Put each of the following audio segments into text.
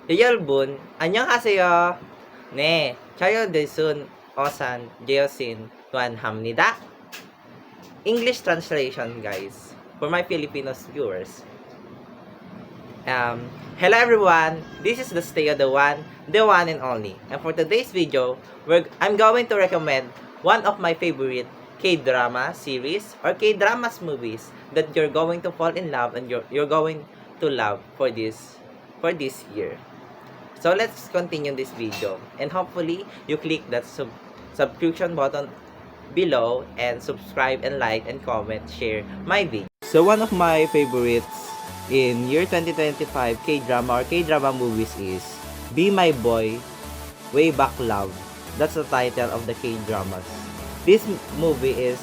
여러분, 안녕하세요. 네, 저요 대순 어산 제어신 원합니다. English translation, guys, for my Filipino viewers. Hello everyone. This is the stay of the one and only. And for today's video, I'm going to recommend one of my favorite K-drama series or K-dramas movies that you're going to fall in love and you're going to love for this year. So let's continue this video, and hopefully you click that subscription button below and subscribe and like and comment, share my video. So one of my favorites in year 2025 K-drama or K-drama movies is Be My Boy, Way Back Love. That's the title of the K-dramas. This movie is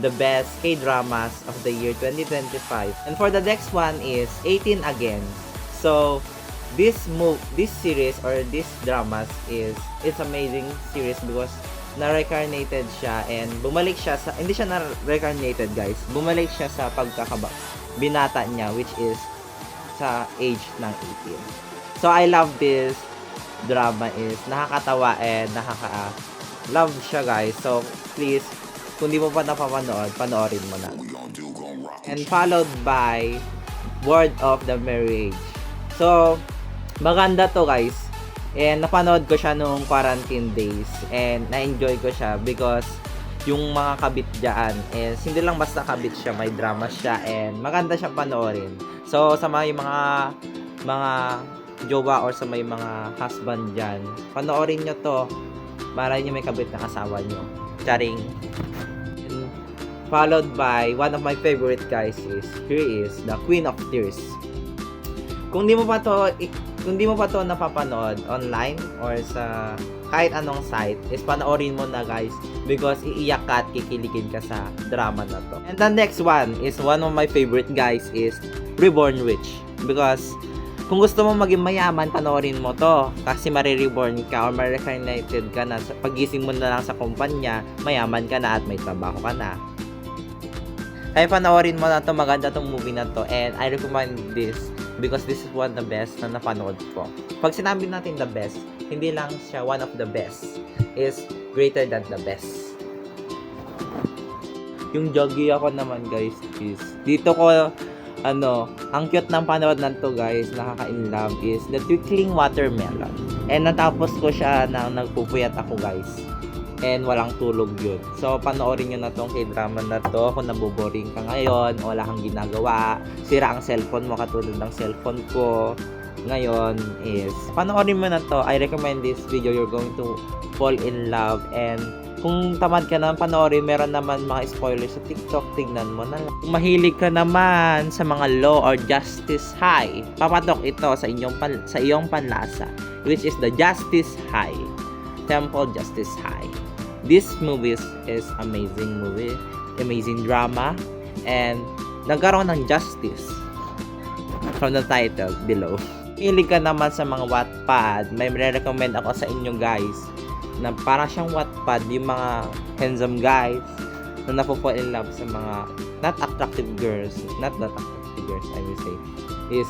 the best K-dramas of the year 2025. And for the next one is 18 Again. So this series or this dramas it's amazing series because na-reincarnated siya and bumalik siya sa hindi siya na-reincarnated, guys. Bumalik siya sa binata niya, which is sa age ng 18. So I love this drama, is nakakatawa and love siya, guys. So please, kung di mo pa napapanood, panoorin mo na. And followed by Word of the Marriage. So maganda to, guys. And napanood ko siya nung quarantine days. And na-enjoy ko siya because yung mga kabit dyan is hindi lang basta kabit siya, may drama siya and maganda siya panoorin. So sa mga jowa or sa may mga husband dyan, panoorin nyo to para nyo may kabit na asawa nyo. Charing. And followed by one of my favorite, guys, is here is The Queen of Tears. Kung di mo pa to napapanood online or sa kahit anong site, is panoorin mo na, guys, because iiyak ka at kikiligin ka sa drama na to. And the next one is one of my favorite, guys, is Reborn Rich. Because kung gusto mo maging mayaman, panoorin mo to kasi marireborn ka or ma-reincarnated ka na. Pagising mo na lang sa kumpanya, mayaman ka na at may trabaho ka na. Kaya panoorin mo na to, maganda tong movie na to, and I recommend this because this is one of the best na napanood ko. Pag sinabi natin the best, hindi lang siya one of the best, is greater than the best. Yung Joggy ako naman, guys, is dito ko ang cute ng panood na to, guys, nakaka-inlove, is The Twinkling Watermelon. And natapos ko siya na nagpupuyat ako, guys. And walang tulog yun. So, panoorin nyo na tong K-drama na to. Kung naboboring ka ngayon, wala kang ginagawa, sira ang cellphone mo katulad ng cellphone ko ngayon, is panoorin mo na to. I recommend this video. You're going to fall in love. And kung tamad ka naman panoorin, meron naman mga spoilers sa TikTok, tignan mo na lang. Kung mahilig ka naman sa mga law or justice high, papatok ito sa iyong panlasa, which is the Justice High, Temple Justice High. This movie is amazing movie, amazing drama, and nagkaroon ng justice from the title below. Hilig ka naman sa mga Wattpad, may recommend ako sa inyo, guys, na parang siyang Wattpad, yung mga handsome guys na napo-fall in love sa mga not attractive girls, I will say, is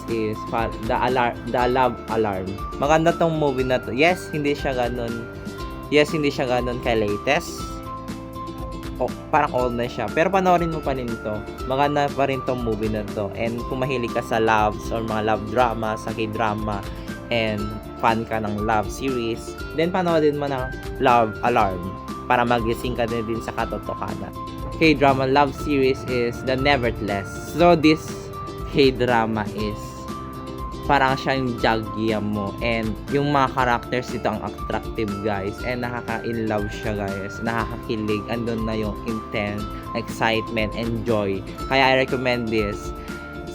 the Love Alarm. Maganda tong movie na to. Yes, hindi siya ganun ka-latest. Parang old na siya. Pero panoorin mo pa rin to. Maganda pa rin tong movie na to. And kung mahilig ka sa loves or mga love drama, sa K-drama, and fan ka ng love series, then panoorin mo ng Love Alarm para magising ka din sa katotohanan. K-drama love series is The Nevertheless. So this K-drama is parang siyang Jagya mo, and yung mga characters dito ang attractive, guys, and nakaka-in-love siya, guys, nakakakilig, andun na yung intense excitement and joy. Kaya I recommend this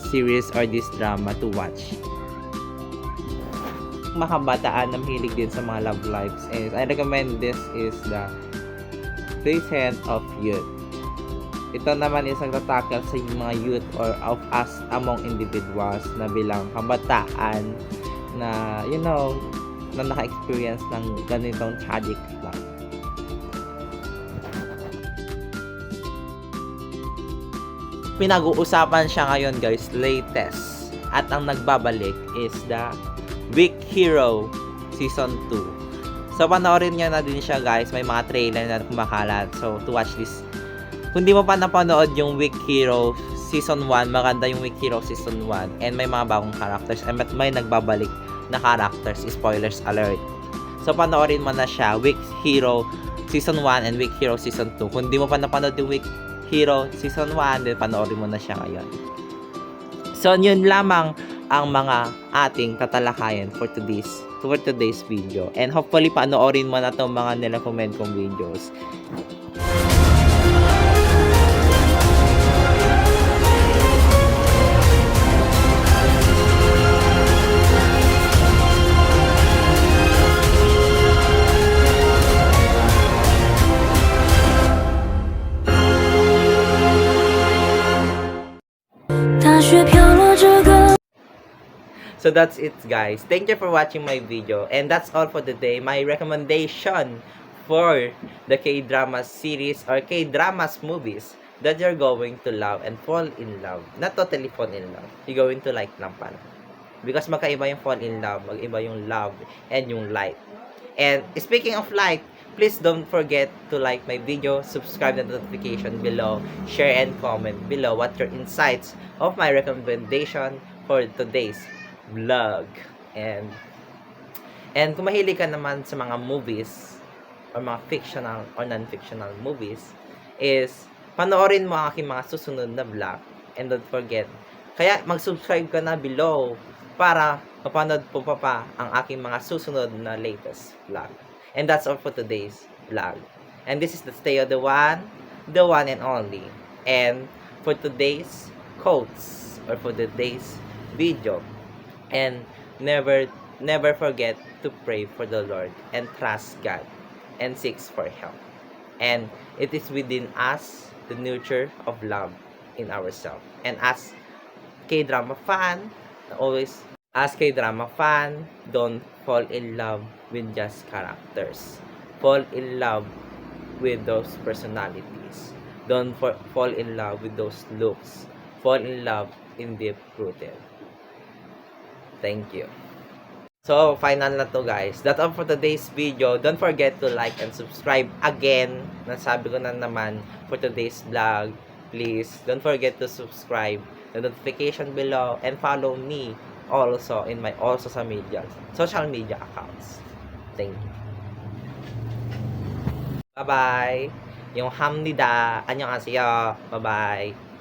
series or this drama to watch. Mga kabataan na mahilig din sa mga love lives, is I recommend this is the Present of Youth. Ito naman is nagtatakal sa mga youth or of us among individuals na bilang kabataan na, na naka-experience ng ganitong tragic life. Pinag-uusapan siya ngayon, guys, latest. At ang nagbabalik is the Weak Hero Season 2. So, panoorin nyo na din siya, guys. May mga trailer na kumakalat. So, to watch this. Kung di mo pa napanood yung Weak Hero Season 1, maganda yung Weak Hero Season 1. And may mga bagong characters. And may nagbabalik na characters. Spoilers alert. So, panoorin mo na siya. Weak Hero Season 1 and Weak Hero Season 2. Kung di mo pa napanood yung Weak Hero Season 1, then panoorin mo na siya ngayon. So, yun lamang ang mga ating tatalakayan for today's video. And hopefully, panoorin mo na itong mga nirecommend kong videos. So that's it, guys. Thank you for watching my video. And that's all for today. My recommendation for the K-drama series or K-dramas movies that you're going to love and fall in love. Not totally fall in love. You're going to like lang pala. Because magkaiba yung fall in love, mag-iba yung love and yung like. And speaking of like, please don't forget to like my video, subscribe the notification below, share and comment below what your insights of my recommendation for today's vlog. And kung mahilig ka naman sa mga movies or mga fictional or non-fictional movies, is panoorin mo ang aking mga susunod na vlog. And don't forget, kaya mag-subscribe ka na below para mapanood po pa ang aking mga susunod na latest vlog. And that's all for today's vlog. And this is the Stay of the one and only. And for today's quotes or for today's video, and never forget to pray for the Lord and trust God and seek for help. And it is within us the nurture of love in ourselves. And as K-drama fan, don't fall in love with just characters. Fall in love with those personalities. Don't fall in love with those looks. Fall in love in deep rooted. Thank you. So, final na to, guys. That's all for today's video. Don't forget to like and subscribe again. Nasabi ko na naman for today's vlog. Please, don't forget to subscribe, the notification below, and follow me also in my social media accounts. Thank you. Bye-bye. Yung hamnida. Annyeonghaseyo. Bye-bye.